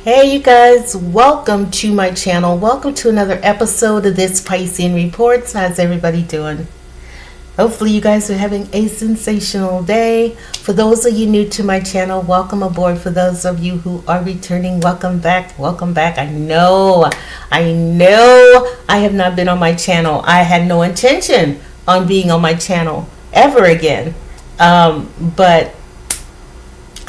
Hey you guys, welcome to my channel. Welcome to another episode of this Piscean Reports. How's everybody doing? Hopefully you guys are having a sensational day. For those of you new to my channel, welcome aboard. For those of you who are returning, welcome back. Welcome back. I know I have not been on my channel. I had no intention on being on my channel ever again. But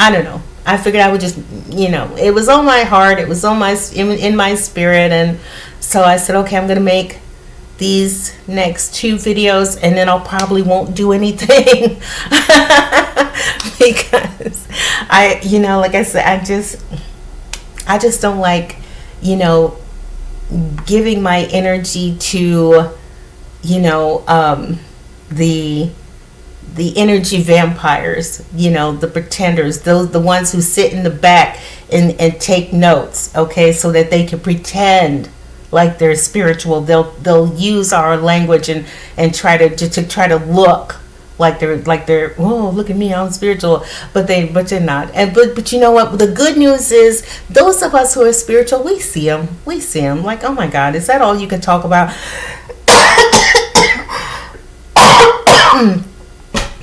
I don't know. I figured I would just, it was on my heart. It was on in my spirit. And so I said, okay, I'm going to make these next two videos and then I'll probably won't do anything because like I said, I just don't like, giving my energy to, the energy vampires, the pretenders, the ones who sit in the back and take notes, okay, so that they can pretend like they're spiritual. They'll use our language and try to look like they're oh, look at me, I'm spiritual, but they're not. And but you know what? The good news is those of us who are spiritual, we see them. Like, oh my God, is that all you can talk about?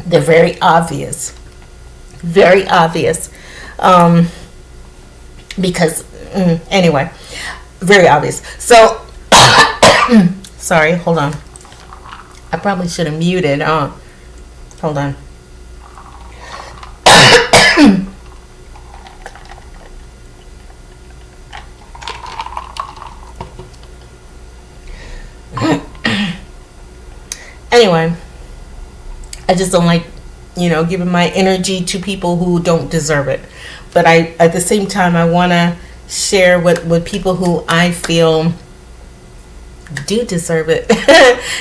They're very obvious, because anyway, very obvious. So sorry, hold on, I probably should have muted. Hold on. Anyway, I just don't like, giving my energy to people who don't deserve it. But at the same time, I want to share with people who I feel do deserve it,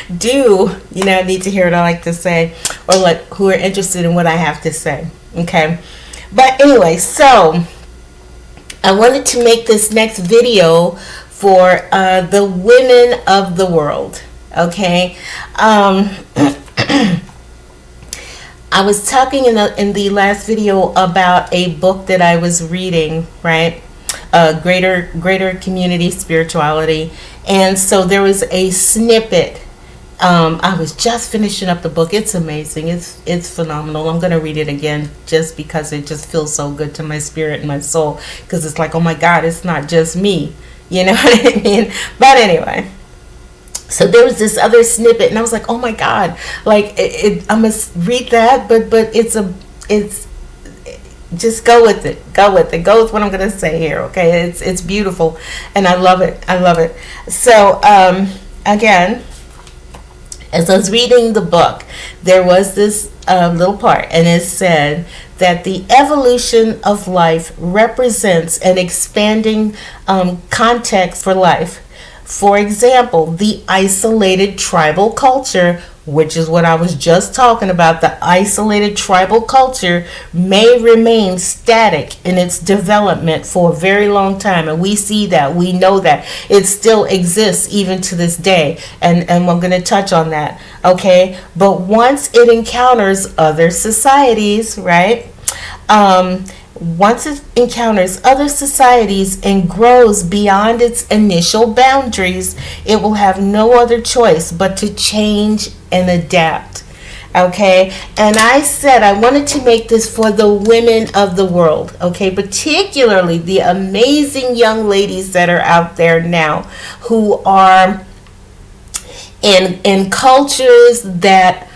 need to hear what I like to say, or who are interested in what I have to say. Okay. But anyway, so I wanted to make this next video for the women of the world. Okay. I was talking in the last video about a book that I was reading, right? Greater Community Spirituality. And so there was a snippet. I was just finishing up the book. It's amazing. It's phenomenal. I'm going to read it again just because it just feels so good to my spirit and my soul. Because it's like, oh my God, it's not just me. You know what I mean? But anyway. So there was this other snippet, and I was like, "Oh my God!" Like I must read that, but it's just go with it. Go with what I'm gonna say here. Okay, it's beautiful, and I love it. So again, as I was reading the book, there was this little part, and it said that the evolution of life represents an expanding context for life. For example, the isolated tribal culture, which is what I was just talking about, the isolated tribal culture may remain static in its development for a very long time. And we see that, we know that it still exists even to this day. And I'm going to touch on that. Okay. But once it encounters other societies, right? Once it encounters other societies and grows beyond its initial boundaries, it will have no other choice but to change and adapt. Okay, and I said I wanted to make this for the women of the world, okay, particularly the amazing young ladies that are out there now who are in cultures that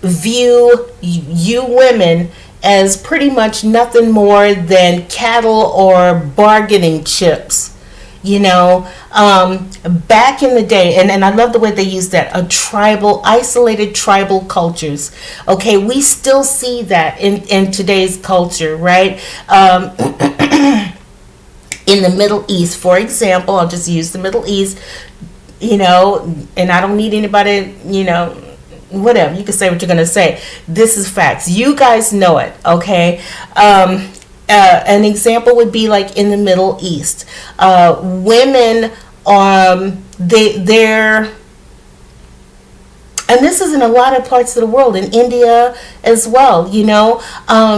view you women as pretty much nothing more than cattle or bargaining chips, back in the day. And I love the way they use that, isolated tribal cultures. Okay, we still see that in today's culture, right? In the Middle East, for example, I'll just use the Middle East, and I don't need anybody, whatever, you can say what you're going to say. This is facts. You guys know it, okay? An example would be like in the Middle East. Women, they're And this is in a lot of parts of the world, in India as well. I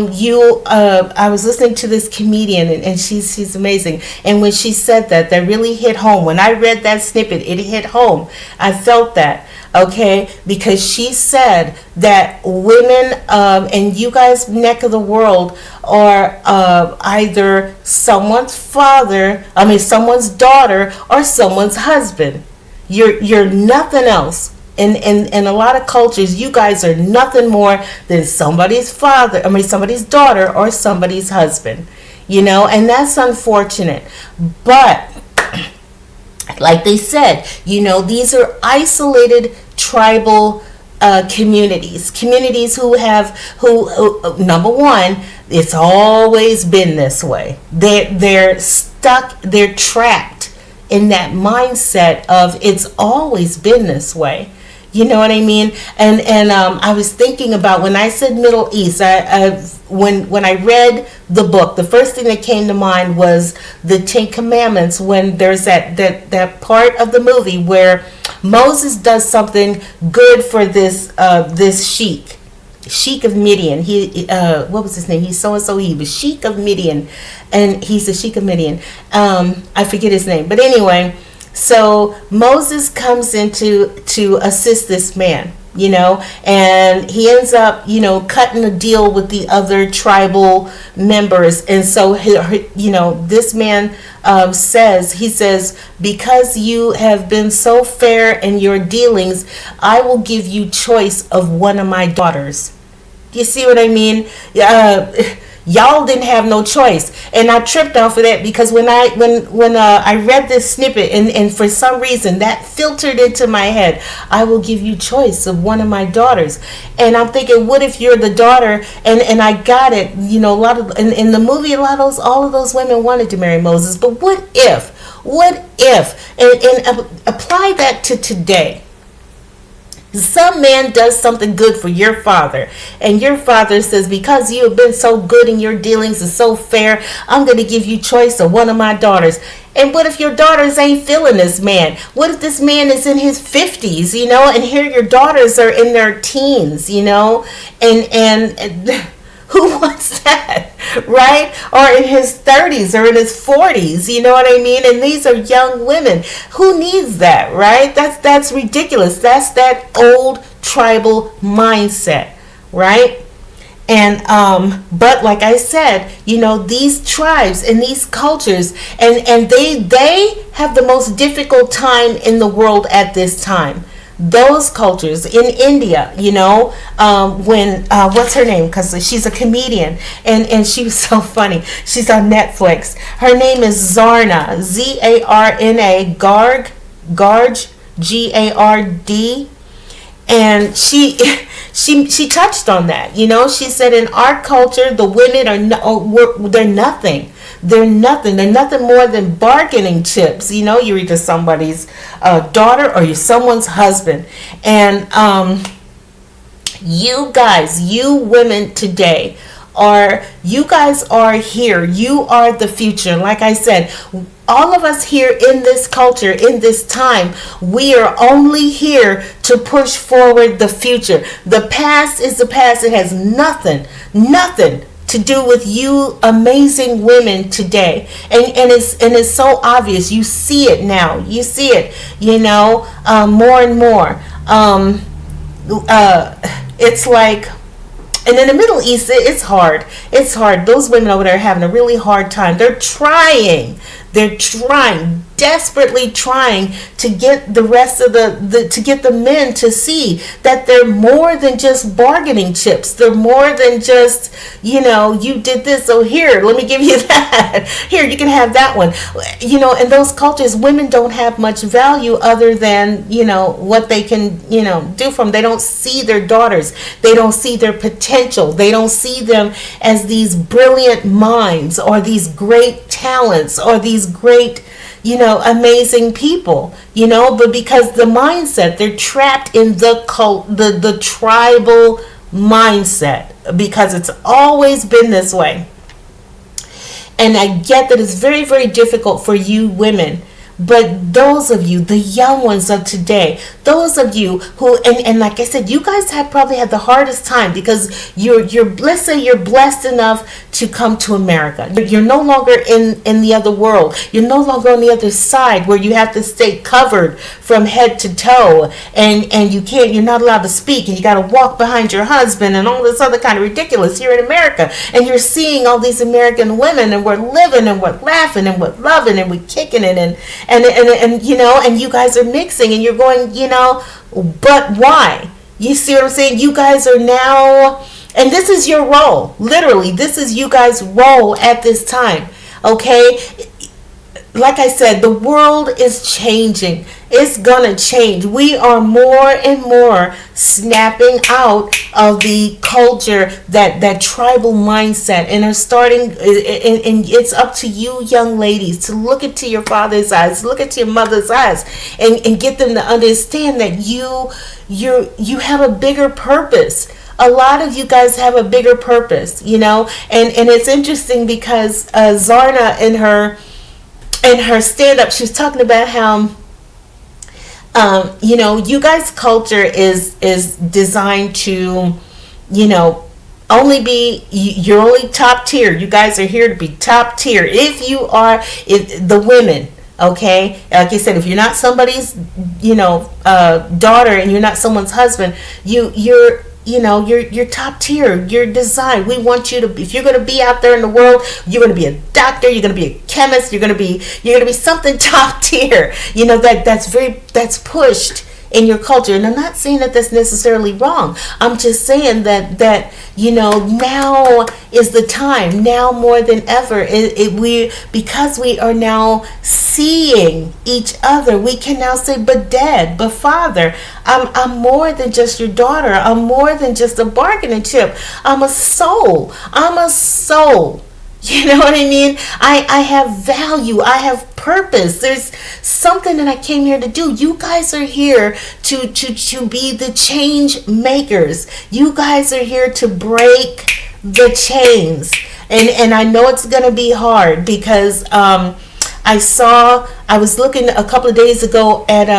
was listening to this comedian, and she's amazing. And when she said that really hit home. When I read that snippet, it hit home. I felt that. Okay, because she said that women in you guys' neck of the world are either someone's someone's daughter, or someone's husband. You're nothing else. In a lot of cultures, you guys are nothing more than somebody's somebody's daughter, or somebody's husband. And that's unfortunate. But like they said, these are isolated tribal communities who number one, it's always been this way. They're stuck, they're trapped in that mindset of it's always been this way. You know what I mean? And I was thinking about when I said Middle East. When I read the book, the first thing that came to mind was the Ten Commandments. When there's that part of the movie where Moses does something good for this sheik of Midian. He what was his name? He's so and so. He was sheik of Midian, and he's the sheik of Midian. I forget his name, but anyway. So Moses comes in to assist this man, and he ends up, cutting a deal with the other tribal members. And so, this man says, because you have been so fair in your dealings, I will give you choice of one of my daughters. You see what I mean? Y'all didn't have no choice, and I tripped off of that because when I read this snippet, and for some reason that filtered into my head, I will give you choice of one of my daughters. And I'm thinking, what if you're the daughter? And I got it. A lot of in the movie, all of those women wanted to marry Moses, but what if, and apply that to today. Some man does something good for your father, and your father says, because you have been so good in your dealings and so fair, I'm going to give you choice of one of my daughters. And what if your daughters ain't feeling this man? What if this man is in his 50s, and here your daughters are in their teens, and who wants that, right? Or in his 30s or in his 40s, you know what I mean? And these are young women. Who needs that, right? That's ridiculous. That's that old tribal mindset, right? And but like I said, these tribes and these cultures, and they have the most difficult time in the world at this time. Those cultures in India, when what's her name? Because she's a comedian, and she was so funny. She's on Netflix. Her name is Zarna, Zarna, Gard, Gard, and she touched on that. She said in our culture, the women they're nothing. They're nothing. They're nothing more than bargaining chips. You're either somebody's daughter or you're someone's husband. And you guys, you women today, you guys are here. You are the future. Like I said, all of us here in this culture, in this time, we are only here to push forward the future. The past is the past. It has nothing to do with you amazing women today, and it's so obvious. You see it now. You see it, more and more. It's like, and in the Middle East, it's hard. It's hard. Those women over there are having a really hard time. They're trying, desperately trying to get the rest of to get the men to see that they're more than just bargaining chips. They're more than just, you did this, so here, let me give you that. Here, you can have that one. In those cultures, women don't have much value other than, what they can, do from. They don't see their daughters. They don't see their potential. They don't see them as these brilliant minds or these great talents or these great, amazing people, but because the mindset, they're trapped in the tribal mindset, because it's always been this way. And I get that it's very, very difficult for you women, But those of you, the young ones of today, those of you who, and like I said, you guys have probably had the hardest time because let's say you're blessed enough to come to America. You're no longer in the other world. You're no longer on the other side where you have to stay covered from head to toe, and you're not allowed to speak, and you got to walk behind your husband and all this other kind of ridiculous here in America. And you're seeing all these American women, and we're living, and we're laughing, and we're loving, and we're kicking it, and and you guys are mixing, and you're going, but why? You see what I'm saying? You guys are now, and this is your role. Literally, this is you guys' role at this time. Okay? Like I said, the world is changing. It's gonna change. We are more and more snapping out of the culture, that tribal mindset, and are starting. And it's up to you, young ladies, to look into your father's eyes, look into your mother's eyes, and get them to understand that you have a bigger purpose. A lot of you guys have a bigger purpose, and it's interesting because Zarna in her stand-up, she was talking about how you guys' culture is designed to, only be, you're only top tier. You guys are here to be top tier. If the women, okay, like I said, if you're not somebody's, daughter, and you're not someone's husband, you're top tier. You're designed. We want you to, if you're going to be out there in the world, you're going to be a doctor, you're going to be a chemist, you're going to be something top tier. That's pushed in your culture. And I'm not saying that that's necessarily wrong. I'm just saying that now is the time. Now more than ever, because we are now seeing each other, we can now say, but Dad, but Father, I'm more than just your daughter. I'm more than just a bargaining chip. I'm a soul. You know what I mean? I have value. I have purpose. There's something that I came here to do. You guys are here to be the change makers. You guys are here to break the chains. And I know it's going to be hard because I was looking a couple of days ago at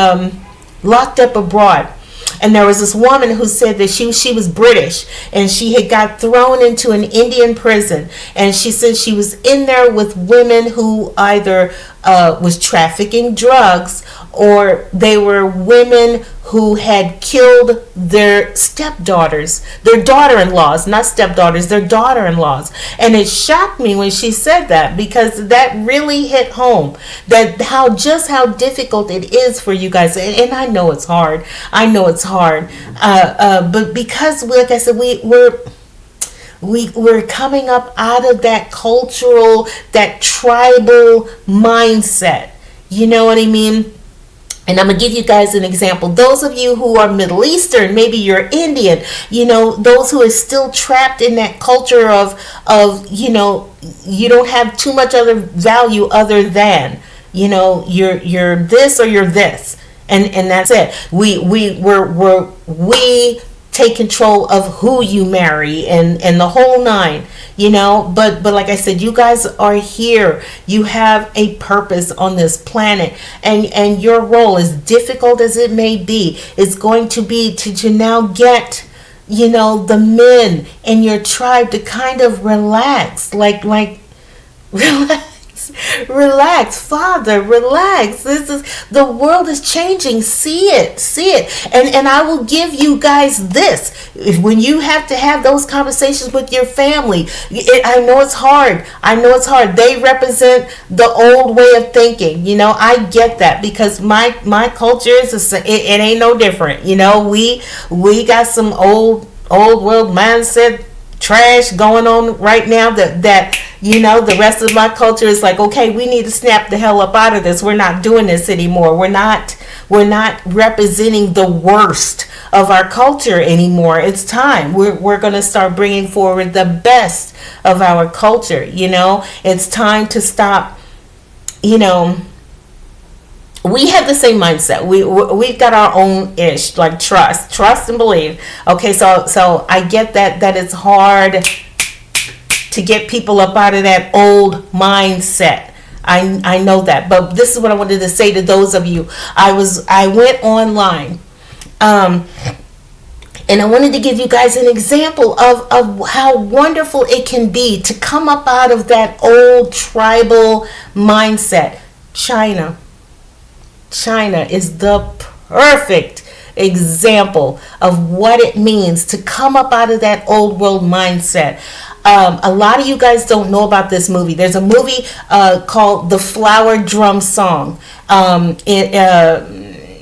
Locked Up Abroad. And there was this woman who said that she was British, and she had got thrown into an Indian prison. And she said she was in there with women who either was trafficking drugs, or they were women who had killed their stepdaughters, their daughter-in-laws, not stepdaughters, their daughter-in-laws. And it shocked me when she said that, because that really hit home, that how difficult it is for you guys. And I know it's hard. But because, like I said, we're coming up out of that cultural, that tribal mindset. You know what I mean? And I'm going to give you guys an example. Those of you who are Middle Eastern, maybe you're Indian, those who are still trapped in that culture of you don't have too much other value other than, you're this or you're this. And that's it. We take control of who you marry and the whole nine, but like I said, you guys are here. You have a purpose on this planet, and your role, as difficult as it may be, is going to be to now get the men in your tribe to kind of relax, like relax, Father, relax. The world is changing. See it. And I will give you guys this. When you have to have those conversations with your family, I know it's hard. They represent the old way of thinking. I get that, because my culture is it ain't no different. We got some old world mindset trash going on right now that the rest of my culture is like, okay, we need to snap the hell up out of this. We're not doing this anymore. We're not representing the worst of our culture anymore. It's time. We're going to start bringing forward the best of our culture. It's time to stop. We have the same mindset. We've got our own ish, like trust and believe. Okay, so I get that it's hard to get people up out of that old mindset. I know that. But this is what I wanted to say to those of you. I went online. And I wanted to give you guys an example of how wonderful it can be to come up out of that old tribal mindset. China is the perfect example of what it means to come up out of that old world mindset. A lot of you guys don't know about this movie. There's a movie called The Flower Drum Song.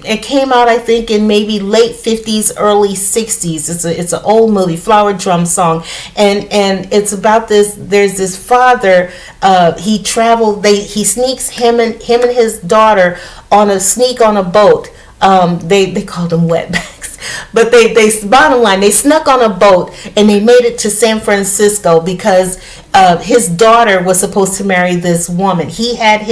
It came out, I think, in maybe late 50s, early 60s. It's an old movie, Flower Drum Song, and it's about this. There's this father. He traveled. He sneaks him and his daughter on a boat. They called them wetbacks, but they bottom line, they snuck on a boat and they made it to San Francisco because his daughter was supposed to marry this woman. He had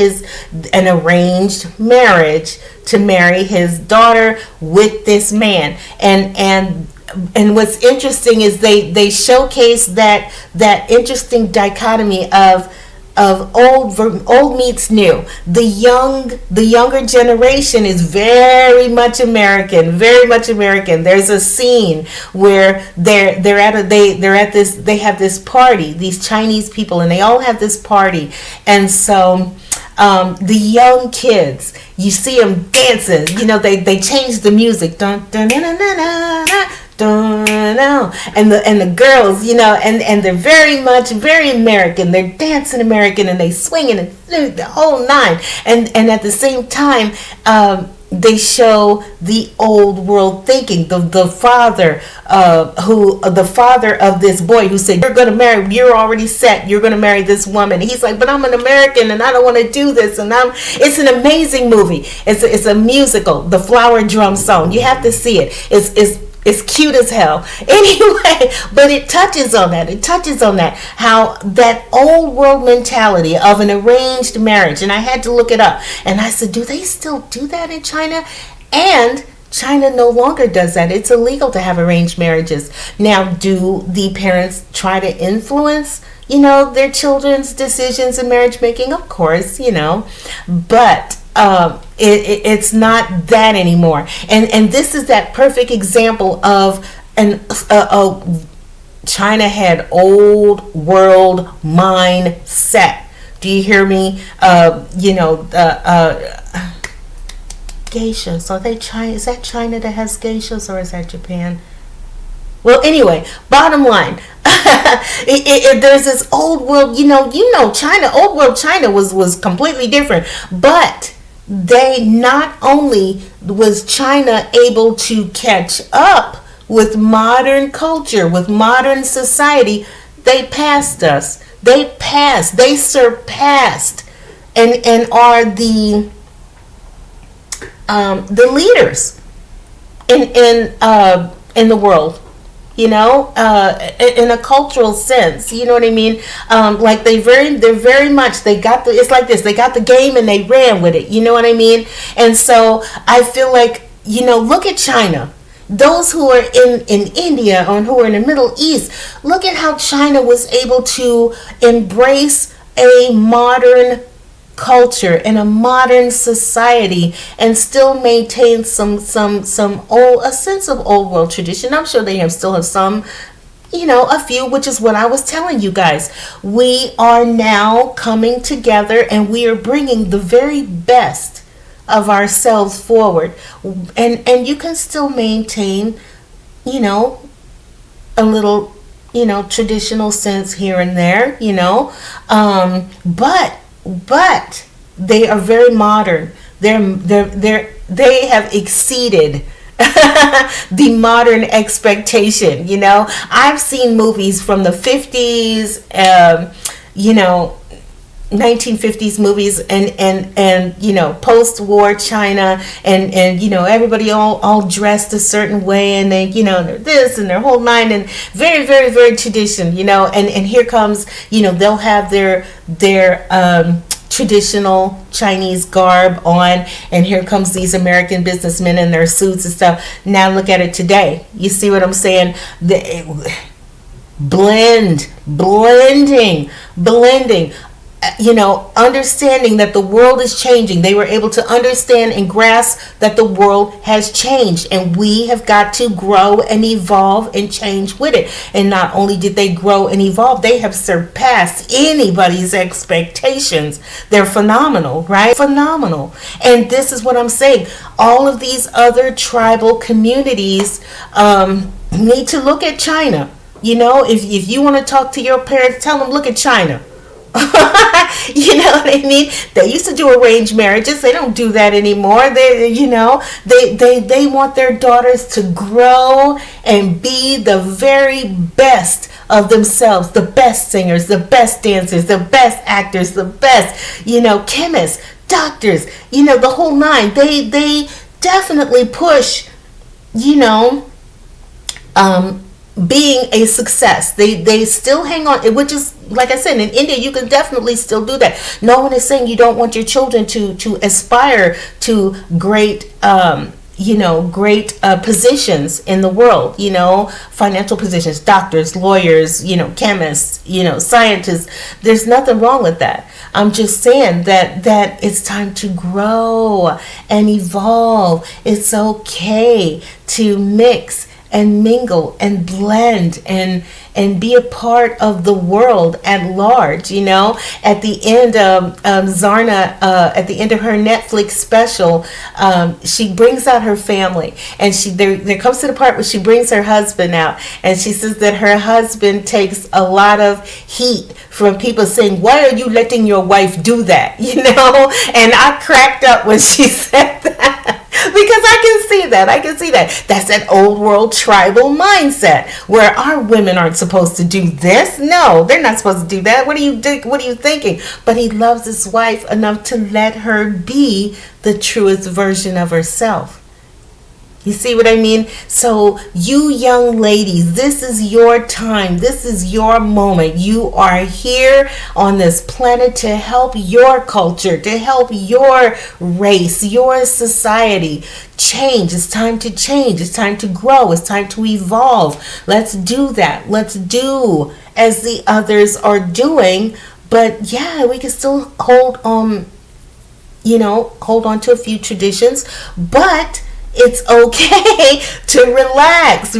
an arranged marriage to marry his daughter with this man, and what's interesting is they showcase that interesting dichotomy of old meets new. The younger generation is very much American. There's a scene where they have this party, these Chinese people, and they all have this party, and so the young kids, you see them dancing. They change the music. Dun, dun, dun, dun, dun, dun, dun. And the girls, and they're very American. They're dancing American and they swinging and the whole nine. And at the same time, they show the old world thinking. The father of this boy who said, you're already set. You're going to marry this woman. And he's like, but I'm an American and I don't want to do this. And it's an amazing movie. It's a musical, The Flower Drum Song. You have to see it. It's cute as hell. Anyway, but it touches on that. How that old world mentality of an arranged marriage. And I had to look it up. And I said, do they still do that in China? And China no longer does that. It's illegal to have arranged marriages. Now, do the parents try to influence, their children's decisions in marriage making? Of course, but it's not that anymore, and this is that perfect example of China had old world mindset. Do you hear me? Geishas, are they China? Is that China that has geishas, or is that Japan? Well, anyway, bottom line, there's this old world, China, old world China was completely different, but they not only was China able to catch up with modern culture, with modern society, they passed us. They surpassed, and are the leaders in the world. In a cultural sense, you know what I mean? Like they're very much, it's like this, they got the game and they ran with it, you know what I mean? And so I feel like, look at China. Those who are in India or who are in the Middle East, look at how China was able to embrace a modern culture in a modern society and still maintain some a sense of old world tradition. I'm sure they still have some, a few, which is what I was telling you guys. We are now coming together and we are bringing the very best of ourselves forward, and you can still maintain, a little, traditional sense here and there, but they are very modern. They have exceeded the modern expectation. I've seen movies from the 50s, 1950s movies and post-war China and everybody all dressed a certain way, and they this and their whole nine, and very very very tradition, and here comes they'll have their traditional Chinese garb on, and here comes these American businessmen in their suits and stuff. Now look at it today. You see what I'm saying? Blending. understanding that the world is changing. They were able to understand and grasp that the world has changed, and we have got to grow and evolve and change with it. And not only did they grow and evolve, they have surpassed anybody's expectations. They're phenomenal, right? Phenomenal. And this is what I'm saying. All of these other tribal communities need to look at China. If you want to talk to your parents, tell them, look at China. You know what I mean? They used to do arranged marriages. They don't do that anymore. They want their daughters to grow and be the very best of themselves, the best singers, the best dancers, the best actors, the best, chemists, doctors, the whole nine. They definitely push, being a success. They still hang on, which is, like I said, in India you can definitely still do that. No one is saying you don't want your children to aspire to great positions in the world, financial positions, doctors, lawyers, chemists, scientists. There's nothing wrong with that. I'm just saying that it's time to grow and evolve. It's okay to mix and mingle and blend and be a part of the world at large. At the end of Zarna, at the end of her Netflix special, she brings out her family, and there comes to the part where she brings her husband out, and she says that her husband takes a lot of heat from people saying, why are you letting your wife do that? And I cracked up when she said that. Because I can see that. That's that old world tribal mindset where our women aren't supposed to do this. No, they're not supposed to do that. What are you thinking? But he loves his wife enough to let her be the truest version of herself. You see what I mean? So you young ladies, this is your time. This is your moment. You are here on this planet to help your culture, to help your race, your society change. It's time to change. It's time to grow. It's time to evolve. Let's do that. Let's do as the others are doing. But yeah, we can still hold on to a few traditions, but it's okay to relax,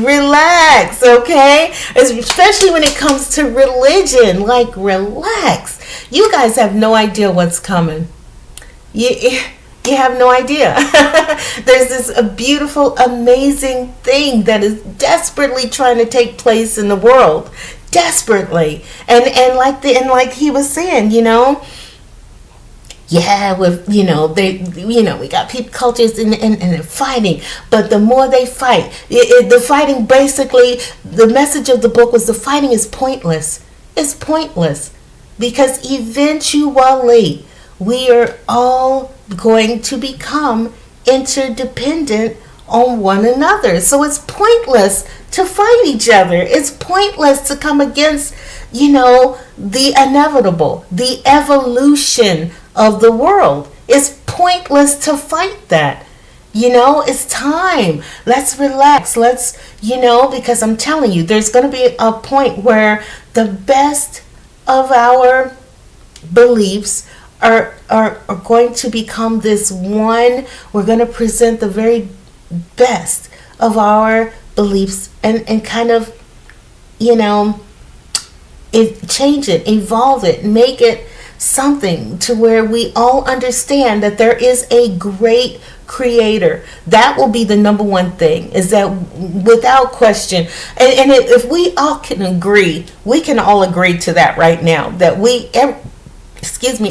okay? Especially when it comes to religion. Like, relax. You guys have no idea what's coming. You have no idea. There's this beautiful, amazing thing that is desperately trying to take place in the world. Desperately. And like he was saying, yeah, with we got people, cultures, and they're fighting. But the more they fight, the fighting, basically, the message of the book was the fighting is pointless. It's pointless because eventually we are all going to become interdependent on one another. So it's pointless to fight each other. It's pointless to come against, the inevitable, the evolution of the world. It's pointless to fight that. It's time. Let's relax. Let's, because I'm telling you, there's going to be a point where the best of our beliefs are going to become this one. We're going to present the very best of our beliefs and kind of, change it, evolve it, make it something to where we all understand that there is a great creator. That will be the number one thing, is that without question, and if we all can agree, we can all agree to that right now, that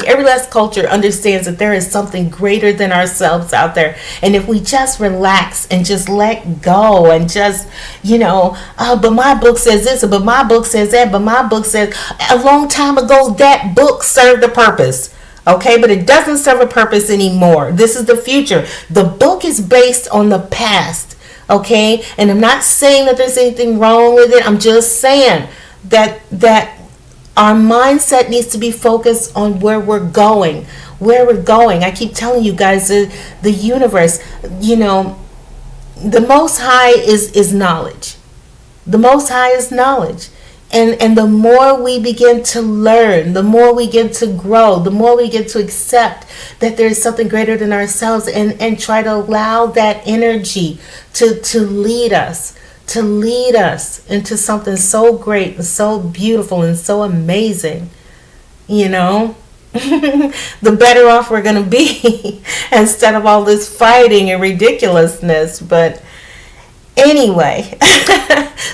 every last culture understands that there is something greater than ourselves out there. And if we just relax and just let go and just, but my book says this, but my book says that, but my book says, a long time ago, that book served a purpose. Okay, but it doesn't serve a purpose anymore. This is the future. The book is based on the past. Okay, and I'm not saying that there's anything wrong with it. I'm just saying that our mindset needs to be focused on where we're going. I keep telling you guys, the universe, the Most High is knowledge. The Most High is knowledge. And the more we begin to learn, the more we get to grow, the more we get to accept that there is something greater than ourselves, and try to allow that energy to lead us, into something so great and so beautiful and so amazing, the better off we're going to be instead of all this fighting and ridiculousness. But anyway,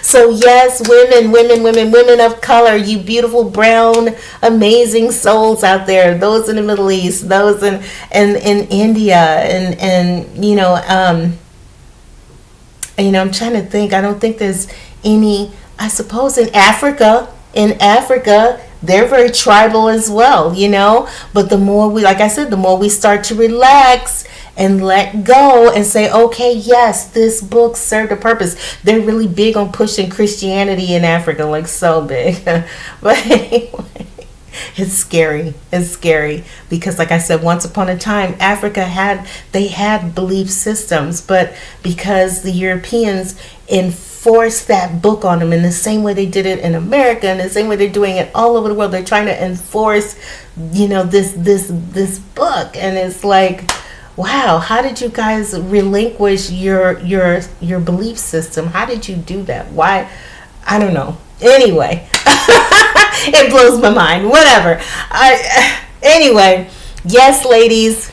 so yes, women of color, you beautiful, brown, amazing souls out there, those in the Middle East, those in India, and I'm trying to think. I don't think there's any, I suppose in Africa, they're very tribal as well, but the more we, like I said, the more we start to relax and let go and say, okay, yes, this book served a purpose. They're really big on pushing Christianity in Africa, like so big. But anyway, it's scary. It's scary because, like I said, once upon a time, Africa had belief systems, but because the Europeans enforced that book on them in the same way they did it in America, and the same way they're doing it all over the world, they're trying to enforce, this book, and it's like, wow, how did you guys relinquish your belief system? How did you do that? Why? I don't know. Anyway, it blows my mind. Whatever. Anyway, yes, ladies,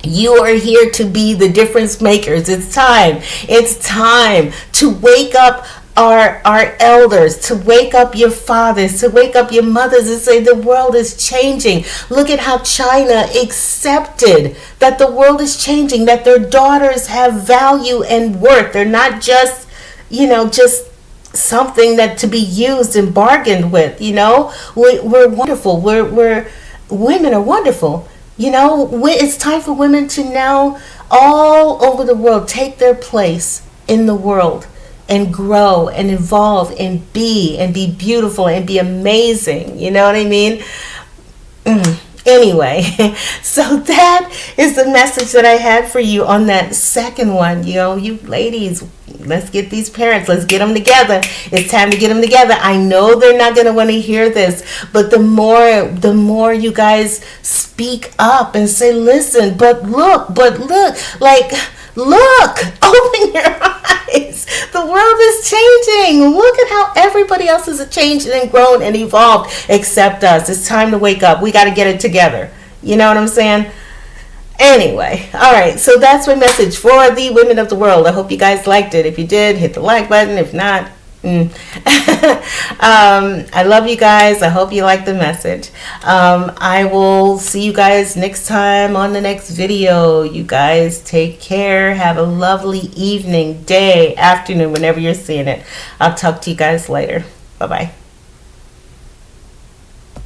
you are here to be the difference makers. It's time. It's time to wake up our elders, to wake up your fathers, to wake up your mothers and say the world is changing. Look at how China accepted that the world is changing, that their daughters have value and worth. They're not just, just something that to be used and bargained with. We're wonderful. We're women are wonderful. It's time for women to now all over the world take their place in the world and grow and evolve and be beautiful and be amazing. You know what I mean? Anyway, so that is the message that I had for you on that second one. You ladies, let's get these parents, let's get them together. It's time to get them together. I know they're not going to want to hear this, but the more you guys speak up and say, listen, but look, like, look, open your eyes. The world is changing. Look at how everybody else has changed and grown and evolved except us. It's time to wake up. We got to get it together. You know what I'm saying? Anyway, all right. So that's my message for the women of the world. I hope you guys liked it. If you did, hit the like button. If not, I love you guys. I hope you like the message. I will see you guys next time on the next video. You guys take care. Have a lovely evening, day, afternoon, whenever you're seeing it. I'll talk to you guys later. Bye-bye.